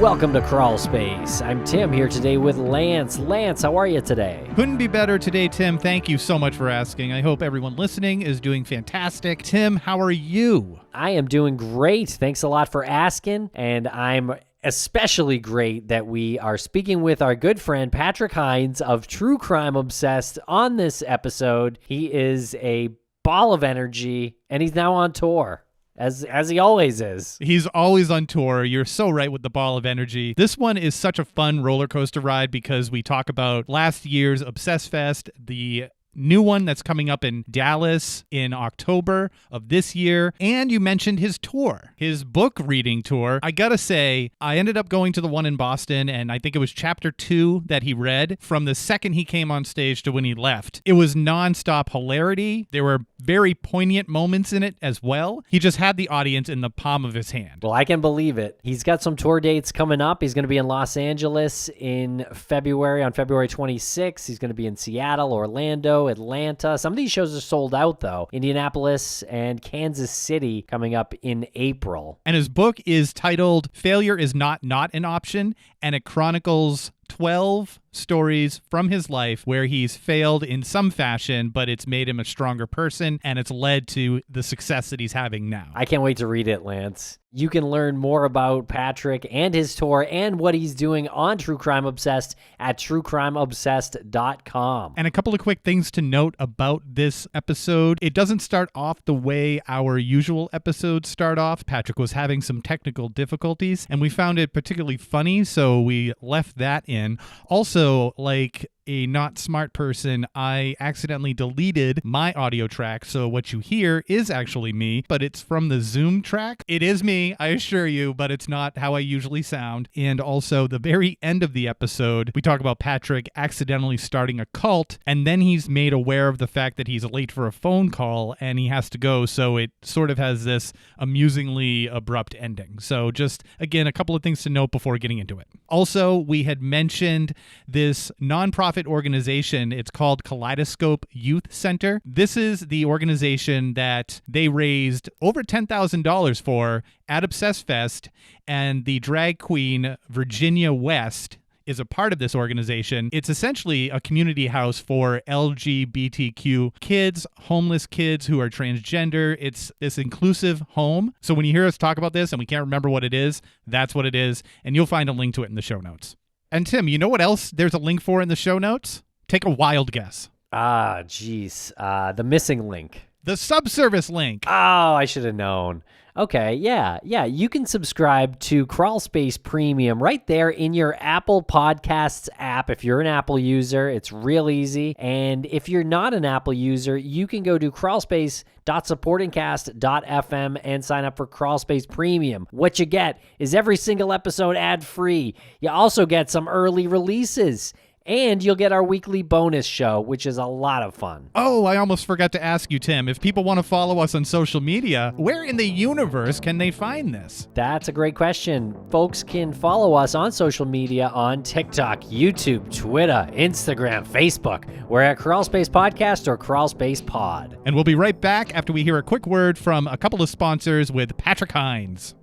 Welcome to Crawlspace. I'm Tim here today with Lance. Lance, how are you today? Couldn't be better today, Tim. Thank you so much for asking. I hope everyone listening is doing fantastic. Tim, how are you? I am doing great. Thanks a lot for asking. And I'm especially great that we are speaking with our good friend Patrick Hinds of True Crime Obsessed on this episode. He is a ball of energy, and he's now on tour. As he always is. He's always on tour. You're so right with the ball of energy. This one is such a fun roller coaster ride because we talk about last year's Obsess Fest, the new one that's coming up in Dallas in October of this year. And you mentioned his tour, his book reading tour. I gotta say, I ended up going to the one in Boston, and I think it was chapter 2 that he read from the second he came on stage to when he left. It was nonstop hilarity. There were very poignant moments in it as well. He just had the audience in the palm of his hand. Well, I can believe it. He's got some tour dates coming up. He's going to be in Los Angeles in February, on February 26th. He's going to be in Seattle, Orlando, Atlanta. Some of these shows are sold out, though. Indianapolis and Kansas City coming up in April. And his book is titled Failure is Not an Option, and it chronicles 12 stories from his life where he's failed in some fashion, but it's made him a stronger person, and it's led to the success that he's having now. I can't wait to read it, Lance. You can learn more about Patrick and his tour and what he's doing on True Crime Obsessed at truecrimeobsessed.com. And a couple of quick things to note about this episode. It doesn't start off the way our usual episodes start off. Patrick was having some technical difficulties, and we found it particularly funny, so we left that in. Also, like a not smart person, I accidentally deleted my audio track, so what you hear is actually me, but it's from the Zoom track. It is me, I assure you, but it's not how I usually sound. And also, the very end of the episode, we talk about Patrick accidentally starting a cult, and then he's made aware of the fact that he's late for a phone call and he has to go, so it sort of has this amusingly abrupt ending. So just, again, a couple of things to note before getting into it. Also, we had mentioned this nonprofit organization. It's called Kaleidoscope Youth Center. This is the organization that they raised over $10,000 for at Obsess Fest, and the drag queen Virginia West is a part of this organization. It's essentially a community house for LGBTQ kids, homeless kids who are transgender. It's this inclusive home. So when you hear us talk about this and we can't remember what it is, that's what it is, and you'll find a link to it in the show notes. And Tim, you know what else there's a link for in the show notes? Take a wild guess. The missing link. The subservice link. Oh, I should have known. Okay, yeah. You can subscribe to Crawlspace Premium right there in your Apple Podcasts app. If you're an Apple user, it's real easy. And if you're not an Apple user, you can go to crawlspace.supportingcast.fm and sign up for Crawlspace Premium. What you get is every single episode ad-free. You also get some early releases. And you'll get our weekly bonus show, which is a lot of fun. Oh, I almost forgot to ask you, Tim. If people want to follow us on social media, where in the universe can they find this? That's a great question. Folks can follow us on social media on TikTok, YouTube, Twitter, Instagram, Facebook. We're at Crawlspace Podcast or Crawlspace Pod. And we'll be right back after we hear a quick word from a couple of sponsors with Patrick Hinds.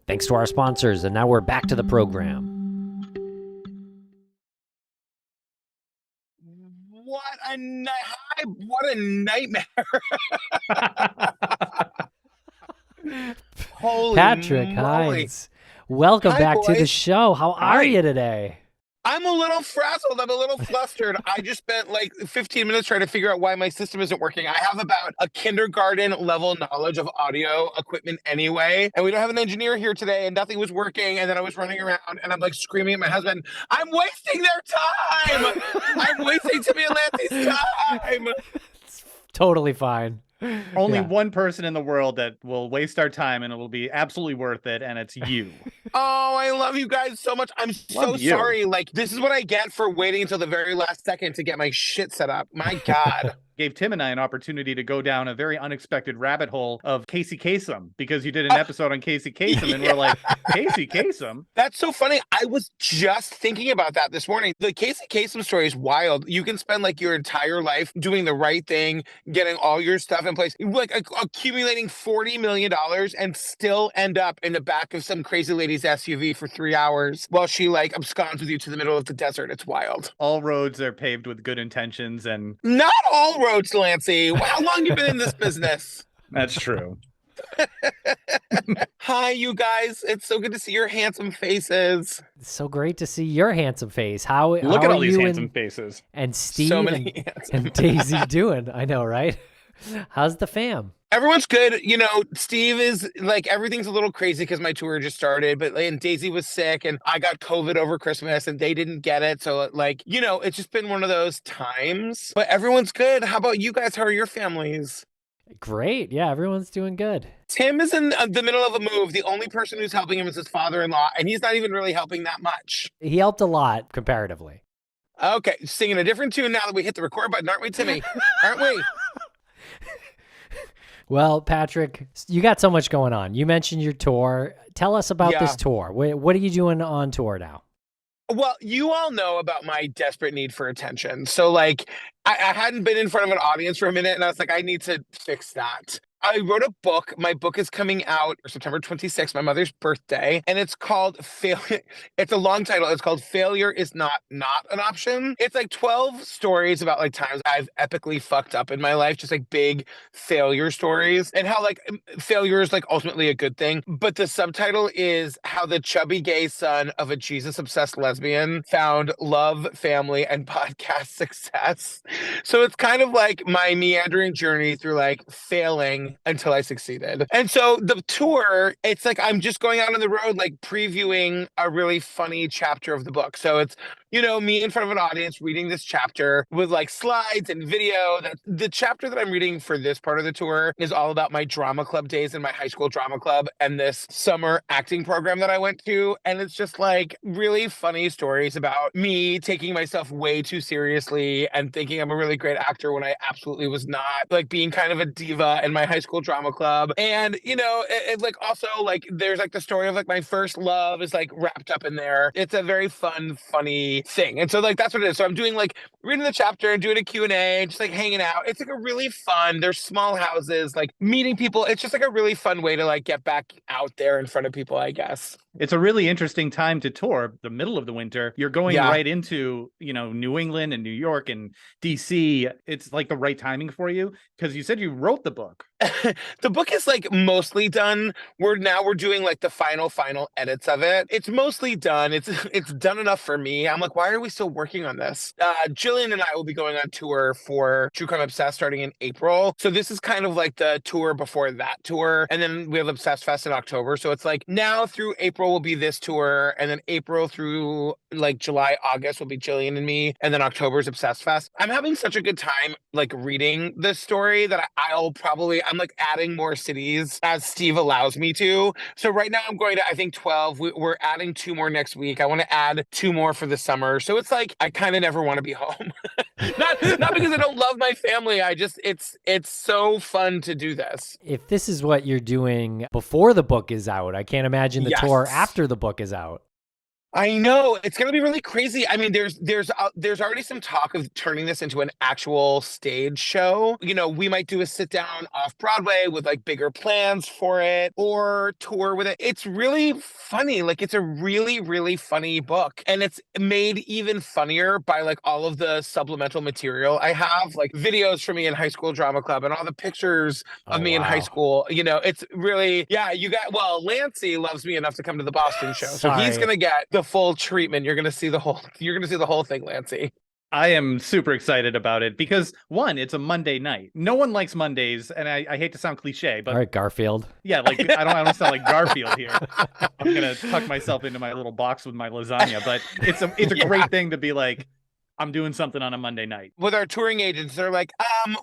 Thanks to our sponsors, and now we're back to the program. What a nightmare. Holy Patrick Hinds, welcome back to the show. How are you today? I'm a little frazzled. I'm a little flustered. I just spent like 15 minutes trying to figure out why my system isn't working. I have about a kindergarten level knowledge of audio equipment anyway. And we don't have an engineer here today and nothing was working. And then I was running around and I'm like screaming at my husband, I'm wasting their time. I'm wasting Timmy and Lance's time. It's totally fine. Only one person in the world that will waste our time and it will be absolutely worth it, and it's you. Oh, I love you guys so much. I'm so sorry. Like, this is what I get for waiting until the very last second to get my shit set up. My God. gave Tim and I an opportunity to go down a very unexpected rabbit hole of Casey Kasem, because you did an episode on Casey Kasem, and we're like, Casey Kasem? That's so funny. I was just thinking about that this morning. The Casey Kasem story is wild. You can spend like your entire life doing the right thing, getting all your stuff in place, like accumulating $40 million and still end up in the back of some crazy lady's SUV for 3 hours while she like absconds with you to the middle of the desert. It's wild. All roads are paved with good intentions, and not all roads, Lancey. How long you been in this business? That's true. Hi, you guys. It's so good to see your handsome faces. It's so great to see your handsome face. How Look at are all these you handsome faces. and Steve So many and Daisy doing? I know, right? How's the fam? Everyone's good. You know, Steve is like, everything's a little crazy because my tour just started, but and Daisy was sick and I got COVID over Christmas and they didn't get it. So like, you know, it's just been one of those times, but everyone's good. How about you guys? How are your families? Great. Yeah, everyone's doing good. Tim is in the middle of a move. The only person who's helping him is his father-in-law, and he's not even really helping that much. He helped a lot comparatively. Okay, singing a different tune now that we hit the record button, aren't we, Timmy? Aren't we? Well, Patrick, you got so much going on. You mentioned your tour. Tell us about this tour. What are you doing on tour now? Well, you all know about my desperate need for attention. So, like, I hadn't been in front of an audience for a minute, and I was like, I need to fix that. I wrote a book. My book is coming out September 26th, my mother's birthday, and it's called Failure. It's a long title. It's called Failure is Not an Option. It's like 12 stories about like times I've epically fucked up in my life, just like big failure stories, and how like failure is like ultimately a good thing. But the subtitle is how the chubby gay son of a Jesus-obsessed lesbian found love, family, and podcast success. So it's kind of like my meandering journey through like failing until I succeeded. And so the tour, it's like I'm just going out on the road, like previewing a really funny chapter of the book. So it's, you know, me in front of an audience reading this chapter with like slides and video. The chapter that I'm reading for this part of the tour is all about my drama club days in my high school drama club and this summer acting program that I went to. And it's just like really funny stories about me taking myself way too seriously and thinking I'm a really great actor when I absolutely was not, like being kind of a diva in my high school drama club. And, you know, it like also like there's like the story of like my first love is like wrapped up in there. It's a very fun, funny thing. And so like that's what it is. So I'm doing like reading the chapter and doing a Q&A, just like hanging out. It's like a really fun, there's small houses, like meeting people. It's just like a really fun way to like get back out there in front of people, I guess. It's a really interesting time to tour, the middle of the winter. You're going right into, you know, New England and New York and DC. It's like the right timing for you because you said you wrote the book. The book is like mostly done. We're doing like the final edits of it. It's mostly done. It's done enough for me. I'm like, why are we still working on this? Jillian and I will be going on tour for True Crime Obsessed starting in April. So this is kind of like the tour before that tour. And then we have Obsessed Fest in October. So it's like now through April will be this tour. And then April through like July, August will be Jillian and me. And then October's Obsessed Fest. I'm having such a good time like reading this story that I'm like adding more cities as Steve allows me to. So right now I'm going to, I think 12. We're adding 2 more next week. I want to add 2 more for the summer. So it's like, I kind of never want to be home. not because I don't love my family. It's so fun to do this. If this is what you're doing before the book is out, I can't imagine the tour after the book is out. I know it's going to be really crazy. I mean, there's already some talk of turning this into an actual stage show. You know, we might do a sit down off Broadway with like bigger plans for it or tour with it. It's really funny. Like it's a really, really funny book. And it's made even funnier by like all of the supplemental material I have, like videos from me in high school drama club and all the pictures of me in high school. You know, it's really, Lancey loves me enough to come to the Boston show. So he's going to get the full treatment. You're gonna see the whole thing, Lancey. I am super excited about it because one, it's a Monday night. No one likes Mondays, and I hate to sound cliche, but all right, Garfield. Yeah, like I don't sound like Garfield here. I'm gonna tuck myself into my little box with my lasagna, but it's a great thing to be like, I'm doing something on a Monday night. With our touring agents, they're like,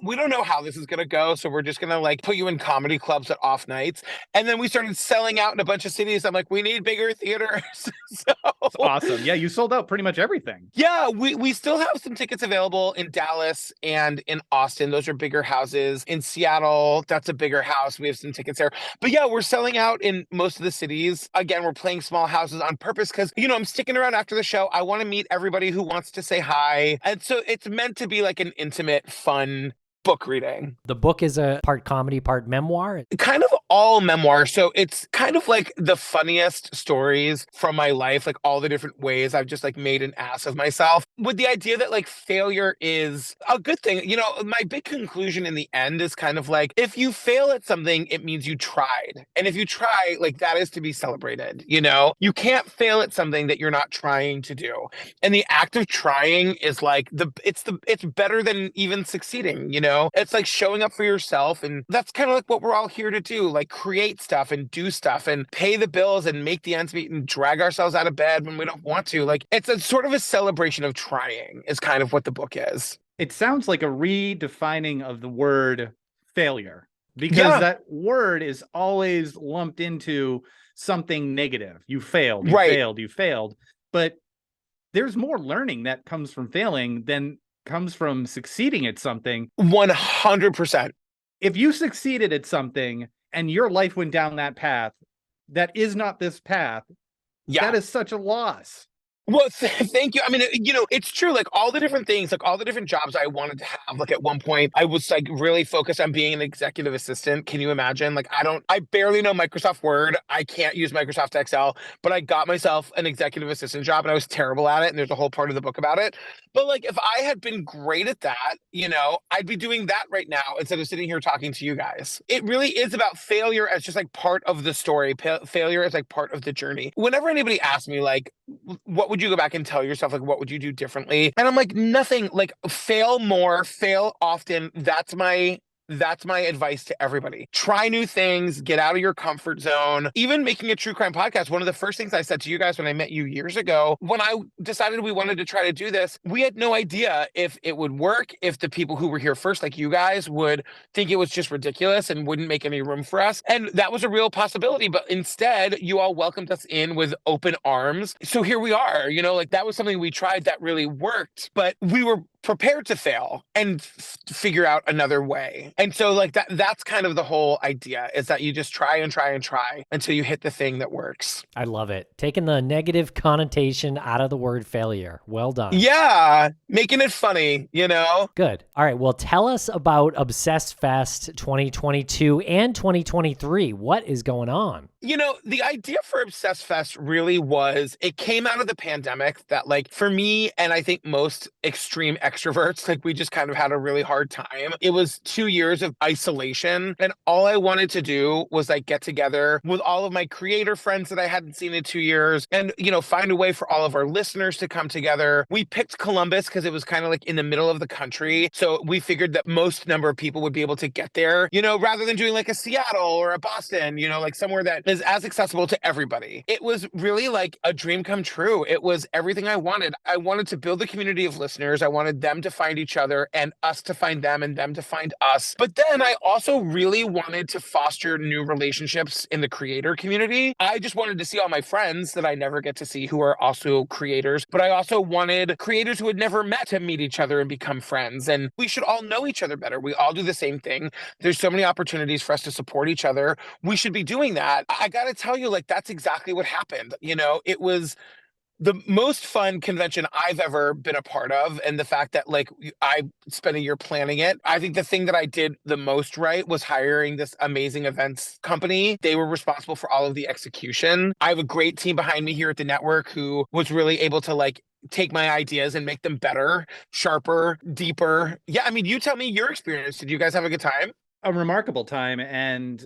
we don't know how this is gonna go, so we're just gonna like put you in comedy clubs at off nights. And then we started selling out in a bunch of cities. I'm like, we need bigger theaters. So It's awesome. Yeah, you sold out pretty much everything. yeah, we still have some tickets available in Dallas and in Austin. Those are bigger houses. In Seattle, that's a bigger house. We have some tickets there. But yeah, we're selling out in most of the cities. Again, we're playing small houses on purpose because, I'm sticking around after the show. I want to meet everybody who wants to say hi. And so it's meant to be like an intimate, fun book reading. The book is a part comedy, part memoir. Kind of all memoir. So it's kind of like the funniest stories from my life, like all the different ways I've just like made an ass of myself, with the idea that like failure is a good thing. My big conclusion in the end is kind of like, if you fail at something, it means you tried. And if you try, like that is to be celebrated. You can't fail at something that you're not trying to do. And the act of trying is like it's better than even succeeding, It's like showing up for yourself. And that's kind of like what we're all here to do, like create stuff and do stuff and pay the bills and make the ends meet and drag ourselves out of bed when we don't want to. Like it's a sort of a celebration of trying is kind of what the book is. It sounds like a redefining of the word failure, because that word is always lumped into something negative. You failed, you failed, you failed. But there's more learning that comes from failing than comes from succeeding at something. 100%. If you succeeded at something and your life went down that path, that is not this path. Yeah. That is such a loss. Well, thank you. I mean, it's true. Like all the different things, like all the different jobs I wanted to have. Like at one point, I was like really focused on being an executive assistant. Can you imagine? Like I barely know Microsoft Word. I can't use Microsoft Excel, but I got myself an executive assistant job and I was terrible at it. And there's a whole part of the book about it. But like if I had been great at that, I'd be doing that right now instead of sitting here talking to you guys. It really is about failure as just like part of the story. Failure is like part of the journey. Whenever anybody asks me like, what would you go back and tell yourself? Like, what would you do differently? And I'm like, nothing. Like, fail more, fail often. That's my advice to everybody. Try new things, get out of your comfort zone. Even making a true crime podcast, one of the first things I said to you guys when I met you years ago, when I decided we wanted to try to do this, we had no idea if it would work, if the people who were here first, like you guys, would think it was just ridiculous and wouldn't make any room for us. And that was a real possibility. But instead, you all welcomed us in with open arms. So here we are, like that was something we tried that really worked, but we were prepared to fail and figure out another way. And so like that's kind of the whole idea, is that you just try and try and try until you hit the thing that works. I love it. Taking the negative connotation out of the word failure. Well done. Yeah. Making it funny, Good. All right. Well, tell us about Obsessed Fest 2022 and 2023. What is going on? The idea for Obsessed Fest really was, it came out of the pandemic that like for me, and I think most extreme extroverts, like we just kind of had a really hard time. It was 2 years of isolation. And all I wanted to do was like get together with all of my creator friends that I hadn't seen in 2 years and, find a way for all of our listeners to come together. We picked Columbus because it was kind of like in the middle of the country. So we figured that most number of people would be able to get there, rather than doing like a Seattle or a Boston, like somewhere that is as accessible to everybody. It was really like a dream come true. It was everything I wanted. I wanted to build a community of listeners. I wanted them to find each other and us to find them and them to find us. But then I also really wanted to foster new relationships in the creator community. I just wanted to see all my friends that I never get to see who are also creators, but I also wanted creators who had never met to meet each other and become friends. And we should all know each other better. We all do the same thing. There's so many opportunities for us to support each other. We should be doing that. I got to tell you, like, that's exactly what happened. It was the most fun convention I've ever been a part of. And the fact that like I spent a year planning it, I think the thing that I did the most right was hiring this amazing events company. They were responsible for all of the execution. I have a great team behind me here at the network who was really able to like take my ideas and make them better, sharper, deeper. Yeah, I mean, you tell me your experience. Did you guys have a good time? A remarkable time. And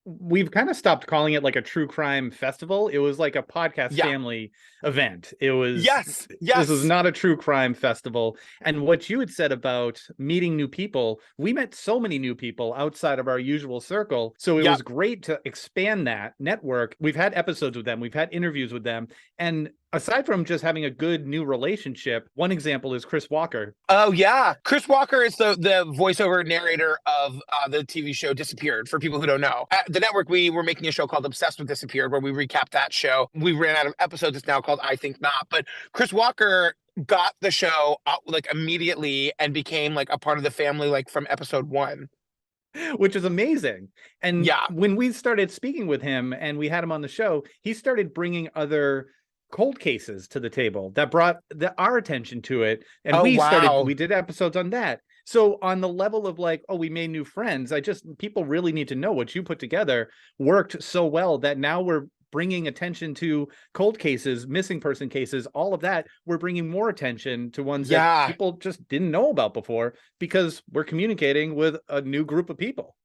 we've kind of stopped calling it like a true crime festival. It was like a podcast family event. It was yes. This was not a true crime festival. And what you had said about meeting new people, we met so many new people outside of our usual circle. So it was great to expand that network. We've had episodes with them, we've had interviews with them. And aside from just having a good new relationship, one example is Chris Walker. Oh, yeah. Chris Walker is the voiceover narrator of the TV show Disappeared, for people who don't know. At the network, we were making a show called Obsessed with Disappeared, where we recap that show. We ran out of episodes. It's now called I Think Not. But Chris Walker got the show out, like, immediately and became like a part of the family, like, from episode 1. Which is amazing. And when we started speaking with him and we had him on the show, he started bringing other cold cases to the table that brought our attention to it. And we did episodes on that. So on the level of like, oh, we made new friends, people really need to know what you put together worked so well that now we're bringing attention to cold cases, missing person cases, all of that. We're bringing more attention to ones that people just didn't know about before because we're communicating with a new group of people.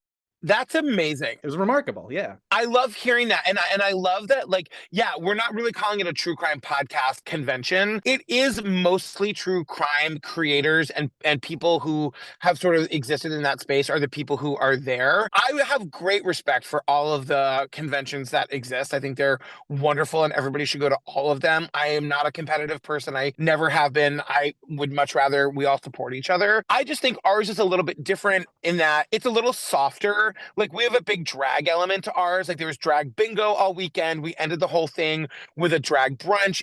That's amazing. It was remarkable. Yeah. I love hearing that. And I love that, like, we're not really calling it a true crime podcast convention. It is mostly true crime creators and people who have sort of existed in that space are the people who are there. I have great respect for all of the conventions that exist. I think they're wonderful and everybody should go to all of them. I am not a competitive person. I never have been. I would much rather we all support each other. I just think ours is a little bit different in that it's a little softer. Like, we have a big drag element to ours. Like, there was drag bingo all weekend. We ended the whole thing with a drag brunch.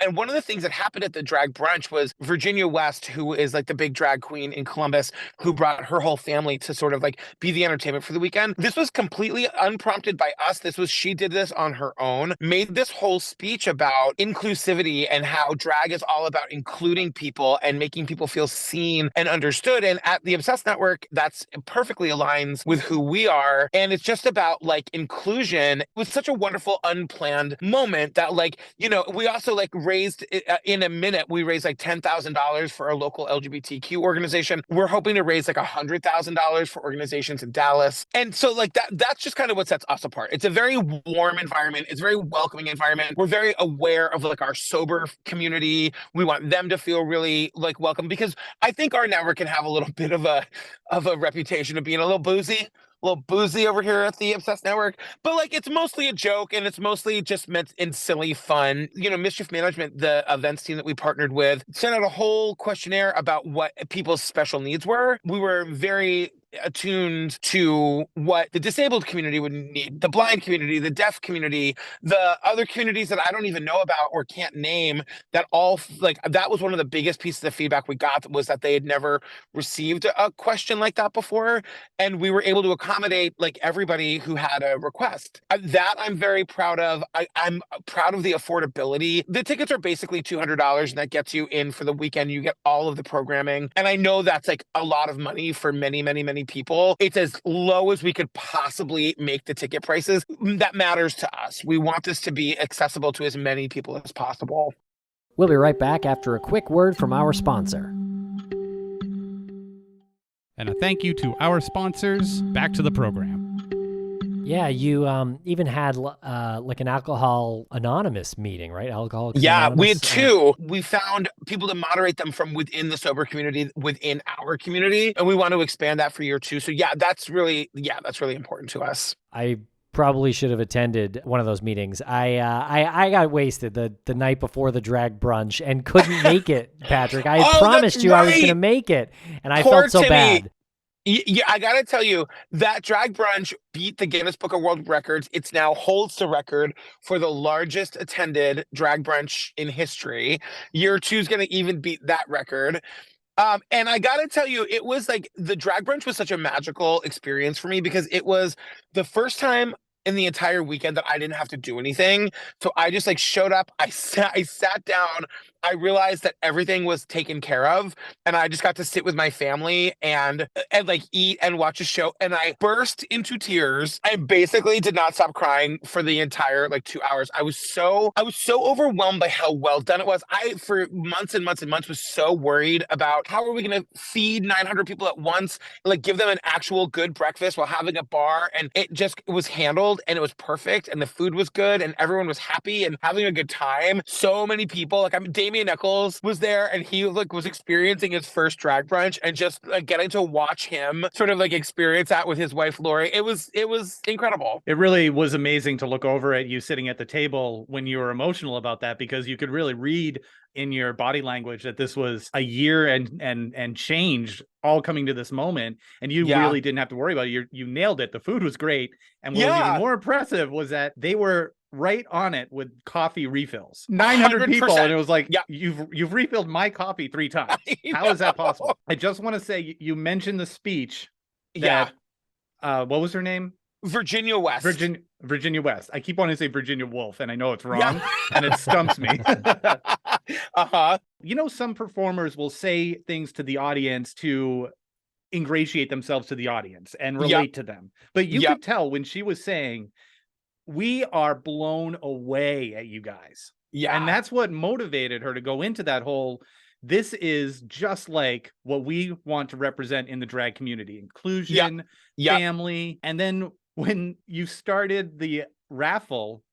And one of the things that happened at the drag brunch was Virginia West, who is like the big drag queen in Columbus, who brought her whole family to sort of like be the entertainment for the weekend. This was completely unprompted by us. She did this on her own, made this whole speech about inclusivity and how drag is all about including people and making people feel seen and understood. And at the Obsessed Network, that's perfectly aligns with who we are. And it's just about like inclusion. It was such a wonderful unplanned moment that, like, we also like raised in a minute, we raised like $10,000 for a local LGBTQ organization. We're hoping to raise like $100,000 for organizations in Dallas. And so like that's just kind of what sets us apart. It's a very warm environment. It's a very welcoming environment. We're very aware of like our sober community. We want them to feel really like welcome, because I think our network can have a little bit of a reputation of being a little boozy over here at the Obsessed Network, but like it's mostly a joke and it's mostly just meant in silly fun. Mischief Management, the events team that we partnered with, sent out a whole questionnaire about what people's special needs were. We were very attuned to what the disabled community would need, the blind community, the deaf community, the other communities that I don't even know about or can't name, that all like that was one of the biggest pieces of feedback we got, was that they had never received a question like that before. And we were able to accommodate like everybody who had a request. That I'm very proud of. I'm proud of the affordability. The tickets are basically $200 and that gets you in for the weekend. You get all of the programming. And I know that's like a lot of money for many, many, many people. It's as low as we could possibly make the ticket prices. That matters to us. We want this to be accessible to as many people as possible. We'll be right back after a quick word from our sponsor. And a thank you to our sponsors. Back to the program. Yeah, you even had like an Alcohol Anonymous meeting, right? Alcoholics Anonymous. We had two. We found people to moderate them from within the sober community, within our community, and we want to expand that for year 2. So that's really important to us. I probably should have attended one of those meetings. I got wasted the night before the drag brunch and couldn't make it, Patrick. I had promised you I was going to make it, and I felt so bad. Yeah, I gotta tell you, that drag brunch beat the Guinness Book of World Records. It's now holds the record for the largest attended drag brunch in history. Year 2 is gonna even beat that record. And I gotta tell you, it was like the drag brunch was such a magical experience for me, because it was the first time in the entire weekend that I didn't have to do anything. So I just like showed up. I sat down. I realized that everything was taken care of, and I just got to sit with my family and like eat and watch a show. And I burst into tears. I basically did not stop crying for the entire like 2 hours. I was so overwhelmed by how well done it was. I, for months and months and months, was so worried about how are we going to feed 900 people at once, like give them an actual good breakfast while having a bar. And it was handled handled, and it was perfect, and the food was good, and everyone was happy and having a good time. So many people, like Damian Nichols was there, and he like was experiencing his first drag brunch, and just like getting to watch him sort of like experience that with his wife Lori. It was incredible. It really was amazing to look over at you sitting at the table when you were emotional about that, because you could really read in your body language that this was a year and change all coming to this moment, and you really didn't have to worry about it. You nailed it. The food was great, and what was even more impressive was that they were right on it with coffee refills. 900 people, and it was like, you've refilled my coffee 3 times. How is that possible? I just want to say, you mentioned the speech that what was her name? Virginia West. Virginia West. I keep wanting to say Virginia Woolf, and I know it's wrong, and it stumps me. You know, some performers will say things to the audience to ingratiate themselves to the audience and relate to them. But you could tell when she was saying, we are blown away at you guys. Yeah. And that's what motivated her to go into that whole, this is just like what we want to represent in the drag community. Inclusion, family. And then when you started the raffle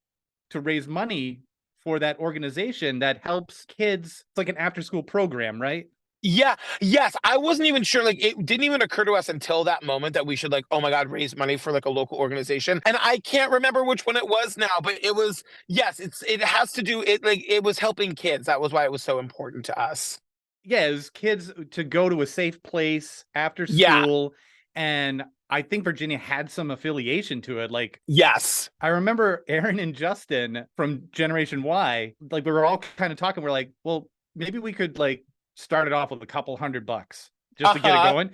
to raise money for that organization that helps kids, it's like an after-school program, right? Yeah. Yes. I wasn't even sure. Like, it didn't even occur to us until that moment that we should, like, oh my God, raise money for like a local organization. And I can't remember which one it was now, but it was, it has to do it. Like, it was helping kids. That was why it was so important to us. Yeah. It was kids to go to a safe place after school. And I think Virginia had some affiliation to it. Like, yes, I remember Aaron and Justin from Generation Y, like, we were all kind of talking. We're like, well, maybe we could like started off with a couple $100 just to get it going.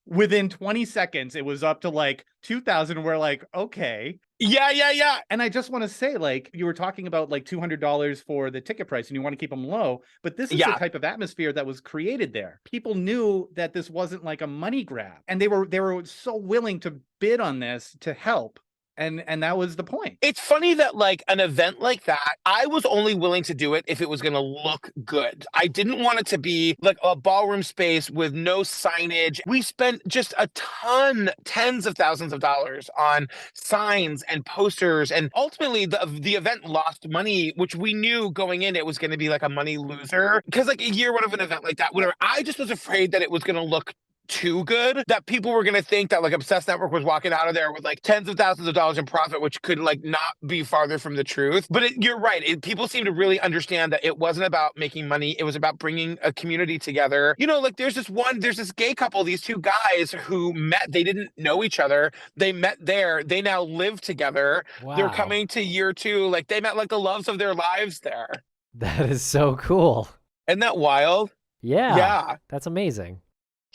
Within 20 seconds, it was up to like 2,000. We're like, okay. Yeah. And I just want to say, like, you were talking about like $200 for the ticket price and you want to keep them low, but this is the type of atmosphere that was created there. People knew that this wasn't like a money grab, and they were so willing to bid on this to help. And that was the point. It's funny that like an event like that, I was only willing to do it if it was going to look good. I didn't want it to be like a ballroom space with no signage. We spent just a ton, tens of thousands of dollars on signs and posters. And ultimately the event lost money, which we knew going in, it was going to be like a money loser. Because like a year one of an event like that, whatever, I just was afraid that it was going to look too good, that people were going to think that like Obsessed Network was walking out of there with like tens of thousands of dollars in profit, which could like not be farther from the truth. But you're right. People seem to really understand that it wasn't about making money. It was about bringing a community together. You know, like there's this gay couple, these 2 guys who met, they didn't know each other. They met there. They now live together. Wow. They're coming to year 2. Like they met like the loves of their lives there. That is so cool. Isn't that wild? Yeah. That's amazing.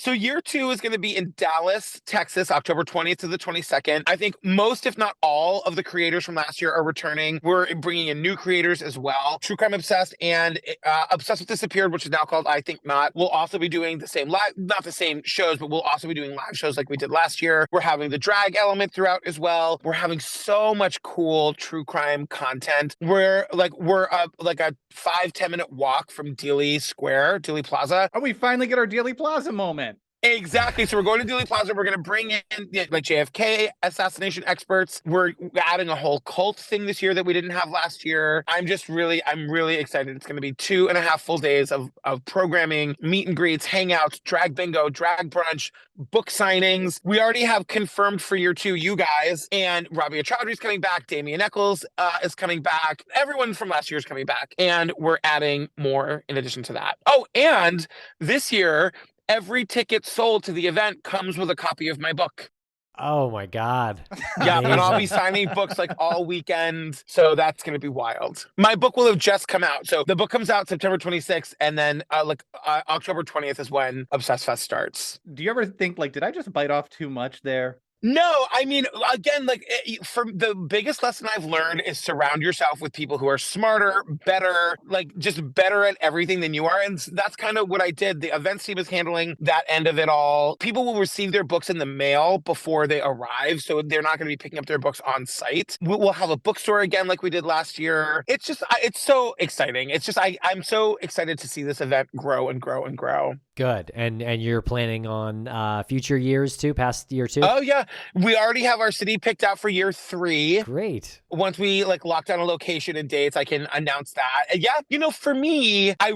So year 2 is going to be in Dallas, Texas, October 20th to the 22nd. I think most, if not all, of the creators from last year are returning. We're bringing in new creators as well. True Crime Obsessed and Obsessed with Disappeared, which is now called I Think Not. We'll also be doing the same not the same shows, but we'll also be doing live shows like we did last year. We're having the drag element throughout as well. We're having so much cool true crime content. We're like a 5-10 minute walk from Dealey Plaza. Oh, we finally get our Dealey Plaza moment. Exactly. So we're going to Dealey Plaza. We're going to bring in like JFK assassination experts. We're adding a whole cult thing this year that we didn't have last year. I'm really excited. It's going to be 2.5 full days of programming, meet and greets, hangouts, drag bingo, drag brunch, book signings. We already have confirmed for year 2, you guys, and Rabia Chaudhry's coming back. Damian Eccles is coming back. Everyone from last year is coming back. And we're adding more in addition to that. Oh, and this year, every ticket sold to the event comes with a copy of my book. Oh my God. Yeah, and I'll be signing books like all weekend. So that's going to be wild. My book will have just come out. So the book comes out September 26th. And then October 20th is when Obsessed Fest starts. Do you ever think like, did I just bite off too much there? No, I mean, again, like from the biggest lesson I've learned is surround yourself with people who are smarter, better, like just better at everything than you are. And that's kind of what I did. The events team is handling that end of it all. People will receive their books in the mail before they arrive. So they're not going to be picking up their books on site. We'll have a bookstore again, like we did last year. It's so exciting. It's just, I'm so excited to see this event grow and grow and grow. Good. And you're planning on future years too, past year 2? Oh yeah. We already have our city picked out for year 3. Great. Once we like lock down a location and dates, I can announce that. And yeah, you know, for me, I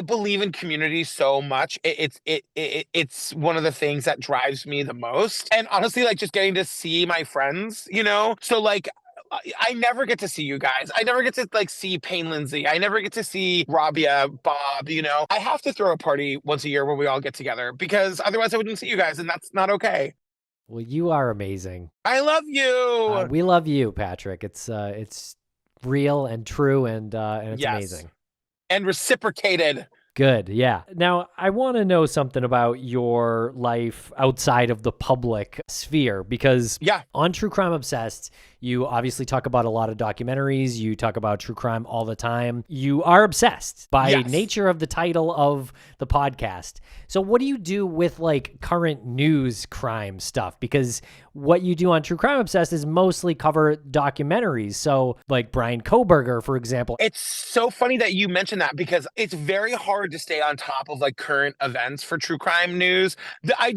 believe in community so much. It's one of the things that drives me the most. And honestly, like just getting to see my friends, you know? So like I never get to see you guys. I never get to like see Payne Lindsay. I never get to see Rabia, Bob, you know. I have to throw a party once a year where we all get together because otherwise I wouldn't see you guys, and that's not okay. Well, you are amazing. I love you. We love you, Patrick. It's real and true, and it's Yes. amazing. And reciprocated. Good, yeah. Now, I want to know something about your life outside of the public sphere, because on True Crime Obsessed, you obviously talk about a lot of documentaries. You talk about true crime all the time. You are obsessed by nature of the title of the podcast. So what do you do with like current news crime stuff? Because what you do on True Crime Obsessed is mostly cover documentaries. So like Brian Koberger, for example. It's so funny that you mentioned that because it's very hard to stay on top of like current events for true crime news. I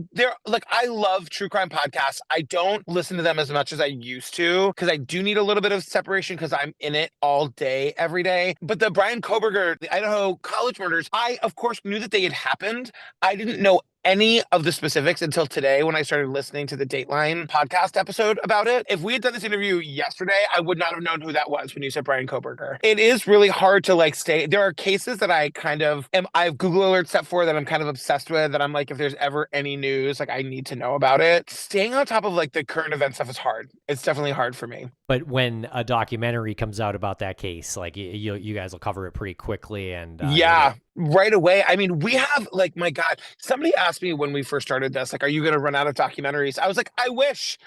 love true crime podcasts. I don't listen to them as much as I used to because I do need a little bit of separation because I'm in it all day, every day. But the Brian Koberger, the Idaho college murders, I of course knew that they had happened. I didn't know any of the specifics until today when I started listening to the Dateline podcast episode about it. If we had done this interview yesterday, I would not have known who that was when you said Brian Koberger. It is really hard to like stay. There are cases that I have Google alerts set for that I'm kind of obsessed with, that I'm like, if there's ever any news, like I need to know about it. Staying on top of like the current event stuff is hard. It's definitely hard for me. But when a documentary comes out about that case, like you guys will cover it pretty quickly and right away. I mean, we have like, my God, somebody asked me when we first started this, like, are you going to run out of documentaries? I was like, I wish,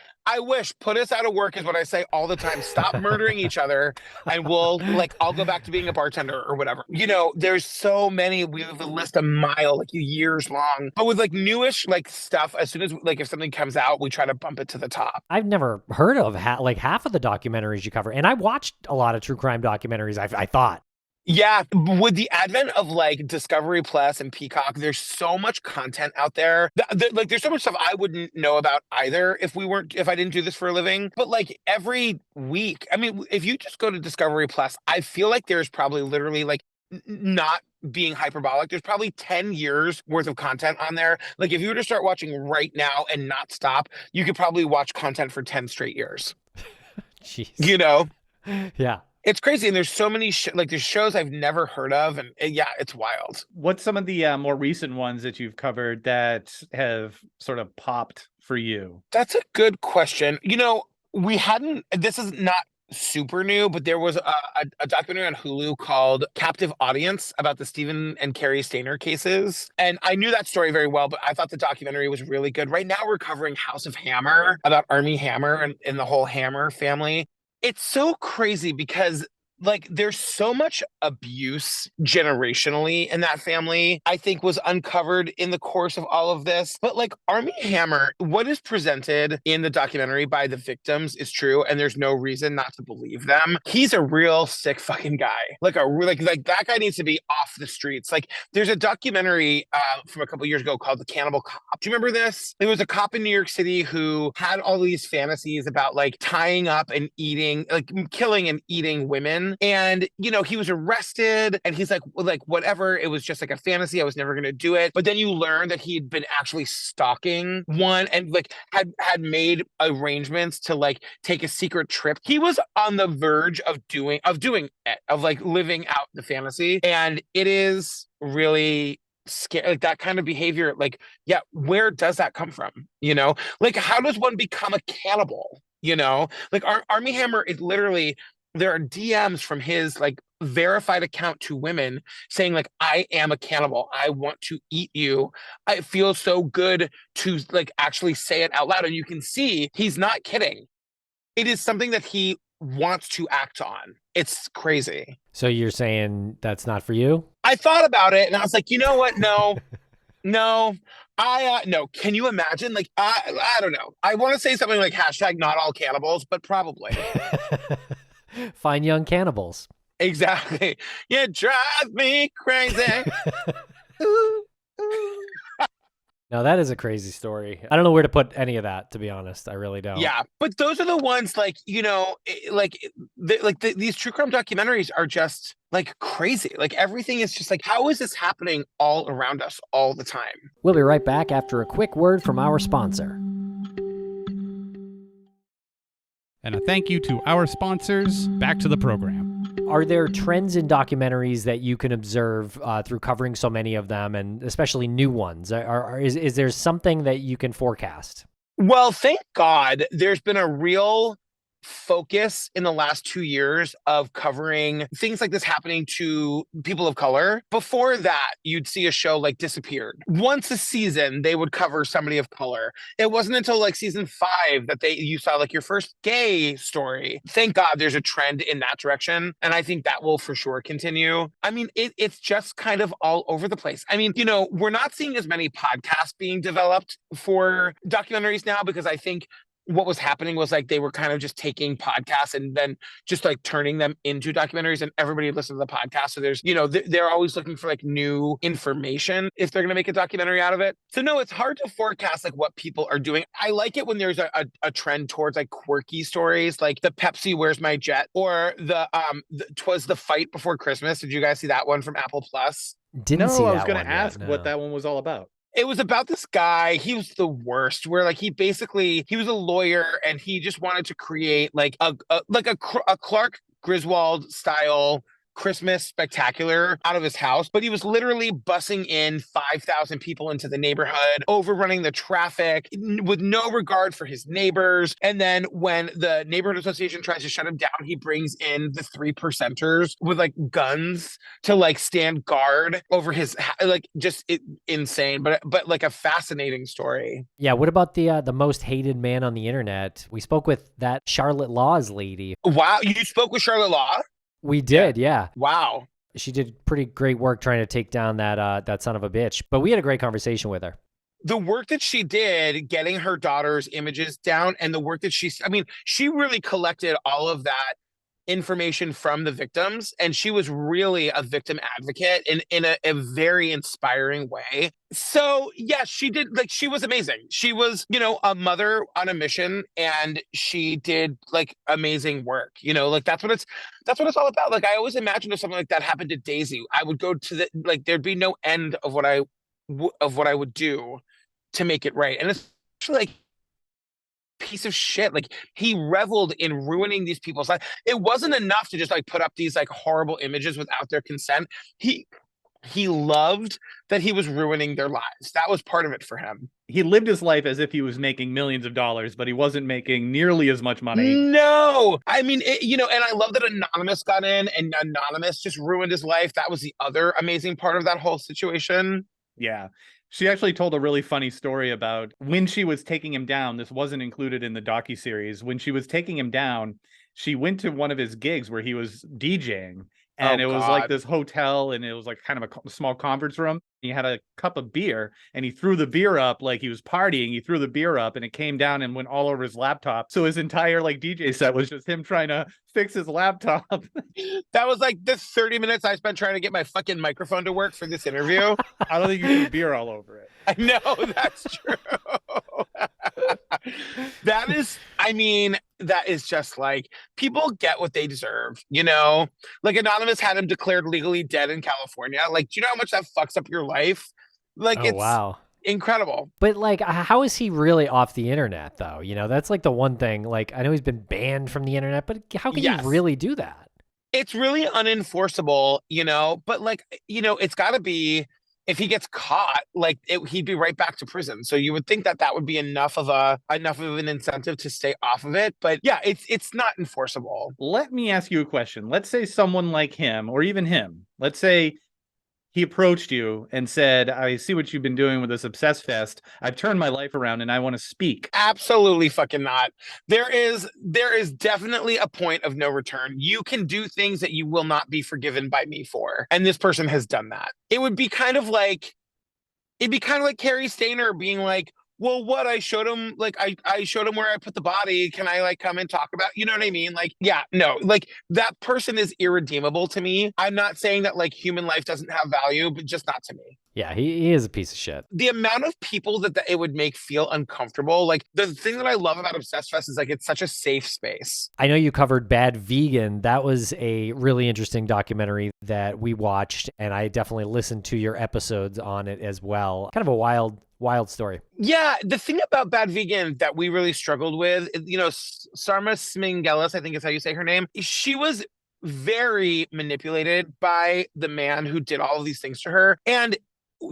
put us out of work is what I say all the time. Stop murdering each other and I'll go back to being a bartender or whatever. You know, there's so many, we have a list a mile, like years long, but with like newish like stuff, as soon as like if something comes out, we try to bump it to the top. I've never heard of half of the documentaries you cover. And I watched a lot of true crime documentaries, I thought. Yeah, with the advent of like Discovery Plus and Peacock, there's so much content out there. Like there's so much stuff I wouldn't know about either if I didn't do this for a living. But like every week, I mean, if you just go to Discovery Plus, I feel like there's probably literally like not being hyperbolic, there's probably 10 years worth of content on there. Like if you were to start watching right now and not stop, you could probably watch content for 10 straight years. Jeez. You know? Yeah. It's crazy. And there's so many, there's shows I've never heard of. And yeah, it's wild. What's some of the more recent ones that you've covered that have sort of popped for you? That's a good question. You know, this is not super new, but there was a documentary on Hulu called Captive Audience about the Stephen and Carrie Stainer cases. And I knew that story very well, but I thought the documentary was really good. Right now we're covering House of Hammer, about Armie Hammer and the whole Hammer family. It's so crazy because like there's so much abuse generationally in that family, I think was uncovered in the course of all of this. But like Armie Hammer, what is presented in the documentary by the victims is true, and there's no reason not to believe them. He's a real sick fucking guy. Like that guy needs to be off the streets. Like there's a documentary from a couple years ago called The Cannibal Cop. Do you remember this? There was a cop in New York City who had all these fantasies about like tying up and eating, like killing and eating women. And, you know, he was arrested and he's like, whatever, it was just like a fantasy. I was never going to do it. But then you learn that he'd been actually stalking one and like had made arrangements to like take a secret trip. He was on the verge of doing it, of like living out the fantasy. And it is really scary, like that kind of behavior. Like, yeah, where does that come from? You know, like how does one become a cannibal? You know, like Armie Hammer is literally, there are DMs from his like verified account to women saying like, I am a cannibal. I want to eat you. I feel so good to like actually say it out loud. And you can see he's not kidding. It is something that he wants to act on. It's crazy. So you're saying that's not for you? I thought about it and I was like, you know what? No, no. No. Can you imagine? Like, I don't know. I want to say something like hashtag not all cannibals, but probably. Fine young cannibals. Exactly. You drive me crazy. No, that is a crazy story. I don't know where to put any of that, to be honest. I really don't. Yeah, but those are the ones like, these true crime documentaries are just like crazy. Like everything is just like, how is this happening all around us all the time? We'll be right back after a quick word from our sponsor. And a thank you to our sponsors. Back to the program. Are there trends in documentaries that you can observe through covering so many of them, and especially new ones? Is there something that you can forecast? Well, thank God there's been a real focus in the last 2 years of covering things like this happening to people of color. Before that, you'd see a show like Disappeared. Once a season, they would cover somebody of color. It wasn't until like season 5 that you saw like your first gay story. Thank God there's a trend in that direction. And I think that will for sure continue. I mean, it's just kind of all over the place. I mean, we're not seeing as many podcasts being developed for documentaries now, because I think what was happening was like they were kind of just taking podcasts and then just like turning them into documentaries, and everybody listened to the podcast. So there's, they're always looking for like new information if they're going to make a documentary out of it. So no, it's hard to forecast like what people are doing. I like it when there's a trend towards like quirky stories, like the Pepsi Where's My Jet, or the 'Twas the Fight Before Christmas. Did you guys see that one from Apple Plus? Didn't see that. I was going to ask no. what that one was all about. It was about this guy. He was the worst, where like he was a lawyer and he just wanted to create like a Clark Griswold style Christmas spectacular out of his house, but he was literally bussing in 5,000 people into the neighborhood, overrunning the traffic with no regard for his neighbors. And then when the neighborhood association tries to shut him down, he brings in the 3%ers with like guns to like stand guard over his, like insane, but like a fascinating story. Yeah. What about the most hated man on the internet? We spoke with that Charlotte Laws lady. Wow. You spoke with Charlotte Law? We did, yeah. Wow. She did pretty great work trying to take down that son of a bitch. But we had a great conversation with her. The work that she did getting her daughter's images down, and the work that she really collected all of that information from the victims, and she was really a victim advocate in a very inspiring way. So yeah, she did, like, she was amazing. She was, a mother on a mission, and she did like amazing work. Like that's what it's all about. Like I always imagined if something like that happened to Daisy, I would go to there'd be no end of what I would do to make it right. And it's like piece of shit. Like he reveled in ruining these people's lives. It wasn't enough to just like put up these like horrible images without their consent. He loved that he was ruining their lives. That was part of it for him. He lived his life as if he was making millions of dollars, but he wasn't making nearly as much money. No, I mean, and I love that Anonymous got in, and Anonymous just ruined his life. That was the other amazing part of that whole situation. Yeah. She actually told a really funny story about when she was taking him down. This wasn't included in the docuseries. When she was taking him down, she went to one of his gigs where he was DJing. And it was like this hotel, and it was like kind of a small conference room. He had a cup of beer, and he threw the beer up like he was partying. He threw the beer up, and it came down and went all over his laptop. So his entire like DJ set was just him trying to fix his laptop. That was like the 30 minutes I spent trying to get my fucking microphone to work for this interview. I don't think you threw beer all over it. I know, that's true. That is just like, people get what they deserve, Like Anonymous had him declared legally dead in California. Like, do you know how much that fucks up your life? Like, it's wow. Incredible. But like, how is he really off the internet though? That's like the one thing. Like, I know he's been banned from the internet, but how can you really do that? It's really unenforceable, but like, it's gotta be, if he gets caught, like he'd be right back to prison. So you would think that would be enough of an incentive to stay off of it. But yeah, it's not enforceable. Let me ask you a question. Let's say someone like him, or even him, let's say he approached you and said, I see what you've been doing with this Obsessed Fest. I've turned my life around and I want to speak. Absolutely fucking not. There is definitely a point of no return. You can do things that you will not be forgiven by me for. And this person has done that. It would be kind of like Carrie Stainer being like, well, what I showed him, like, I showed him where I put the body. Can I like come and talk about, you know what I mean? Like, yeah, no, like that person is irredeemable to me. I'm not saying that like human life doesn't have value, but just not to me. Yeah, he is a piece of shit. The amount of people that it would make feel uncomfortable. Like the thing that I love about Obsessed Fest is like it's such a safe space. I know you covered Bad Vegan. That was a really interesting documentary that we watched, and I definitely listened to your episodes on it as well. Kind of a wild story. Yeah, the thing about Bad Vegan that we really struggled with, you know, Sarma Smingelis, I think is how you say her name. She was very manipulated by the man who did all of these things to her. And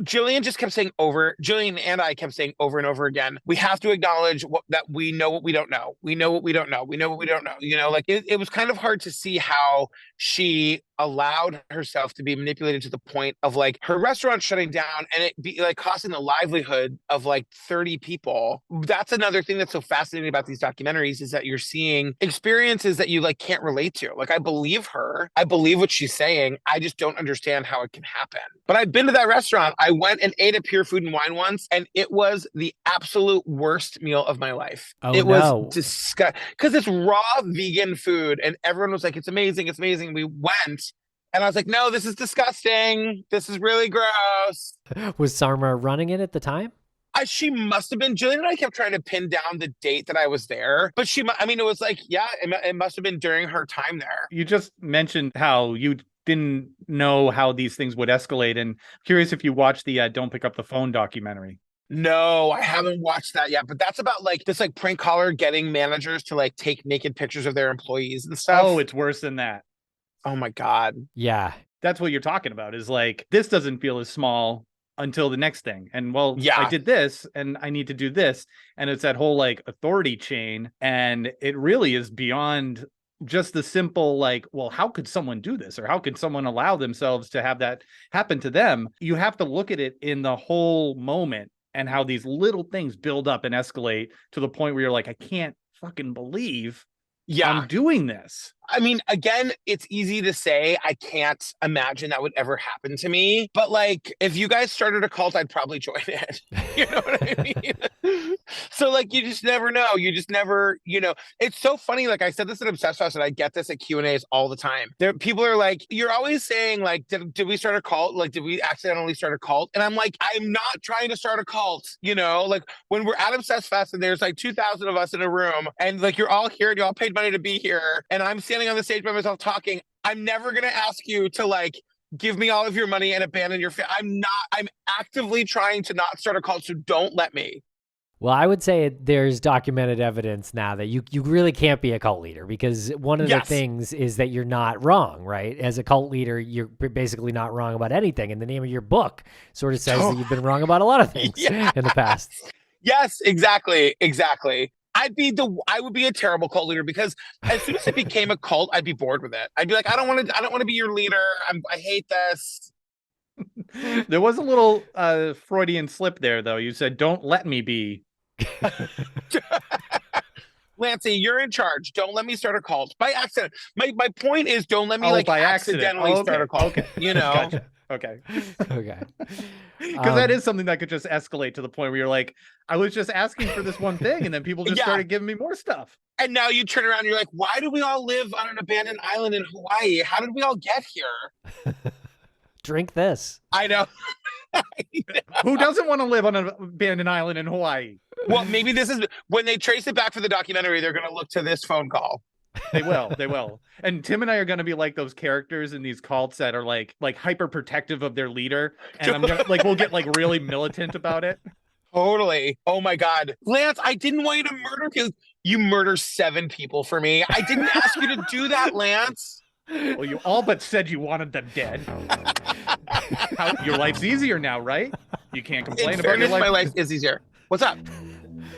Jillian and I kept saying over and over again, we have to acknowledge that we know what we don't know. We know what we don't know. We know what we don't know. You know, like it was kind of hard to see how she allowed herself to be manipulated to the point of like her restaurant shutting down and it be like costing the livelihood of like 30 people. That's another thing that's so fascinating about these documentaries is that you're seeing experiences that you like can't relate to. Like I believe her. I believe what she's saying. I just don't understand how it can happen. But I've been to that restaurant. I went and ate at Pure Food and Wine once, and it was the absolute worst meal of my life. It was disgusting because it's raw vegan food, and everyone was like, "It's amazing, it's amazing." We went, and I was like, "No, this is disgusting. This is really gross." Was Sarma running it at the time? She must have been. Jillian and I kept trying to pin down the date that I was there, but it was like, yeah, it must have been during her time there. You just mentioned how you didn't know how these things would escalate, and I'm curious if you watched the Don't Pick Up the Phone documentary. No, I haven't watched that yet, but that's about like this like prank caller getting managers to like take naked pictures of their employees and stuff. Oh, it's worse than that. Oh my God. Yeah. That's what you're talking about is like, this doesn't feel as small until the next thing. And well, yeah. I did this and I need to do this. And it's that whole like authority chain. And it really is beyond just the simple like, well, how could someone do this? Or how could someone allow themselves to have that happen to them? You have to look at it in the whole moment and how these little things build up and escalate to the point where you're like, I can't fucking believe I'm doing this. I mean, again, it's easy to say I can't imagine that would ever happen to me. But like, if you guys started a cult, I'd probably join it. You know what I mean? So like, you just never know. You just never, you know, it's so funny. Like I said this at Obsessed Fest and I get this at Q&As all the time. People are like, you're always saying like, did we start a cult? Like, did we accidentally start a cult? And I'm like, I'm not trying to start a cult. You know, like when we're at Obsessed Fest and there's like 2,000 of us in a room and like, you're all here and you all paid money to be here. And I'm standing on the stage by myself talking. I'm never going to ask you to like give me all of your money and abandon your I'm actively trying to not start a cult, so don't let me. Well, I would say there's documented evidence now that you really can't be a cult leader because one of the things is that you're not wrong, right? As a cult leader, you're basically not wrong about anything. And the name of your book sort of says that you've been wrong about a lot of things in the past. Yes, exactly. I would be a terrible cult leader because as soon as it became a cult, I'd be bored with it. I'd be like, I don't want to be your leader. I hate this. There was a little Freudian slip there, though. You said, don't let me be. Lancey, you're in charge. Don't let me start a cult by accident. My point is, don't let me accidentally start a cult. Okay. You know. Gotcha. Okay. Because that is something that could just escalate to the point where you're like, I was just asking for this one thing, and then people just started giving me more stuff. And now you turn around and you're like, why do we all live on an abandoned island in Hawaii? How did we all get here? Drink this. I know. Who doesn't want to live on an abandoned island in Hawaii? Well, maybe this is when they trace it back for the documentary, they're going to look to this phone call. They will. And Tim and I are going to be like those characters in these cults that are like hyper protective of their leader. And I'm gonna we'll get like really militant about it. Totally. Oh my God. Lance, I didn't want you to murder people. You murder 7 people for me. I didn't ask you to do that, Lance. Well, you all but said you wanted them dead. Your life's easier now, right? You can't complain about your life. My life is easier. What's up?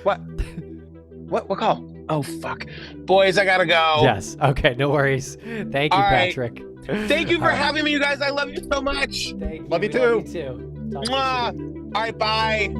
What call? Oh, fuck. Boys, I gotta go. Yes. Okay, no worries. Thank you, Patrick. Thank you for having me, you guys. I love you so much. Thank you. Love you too. Love you too. Talk to you soon. All right, bye.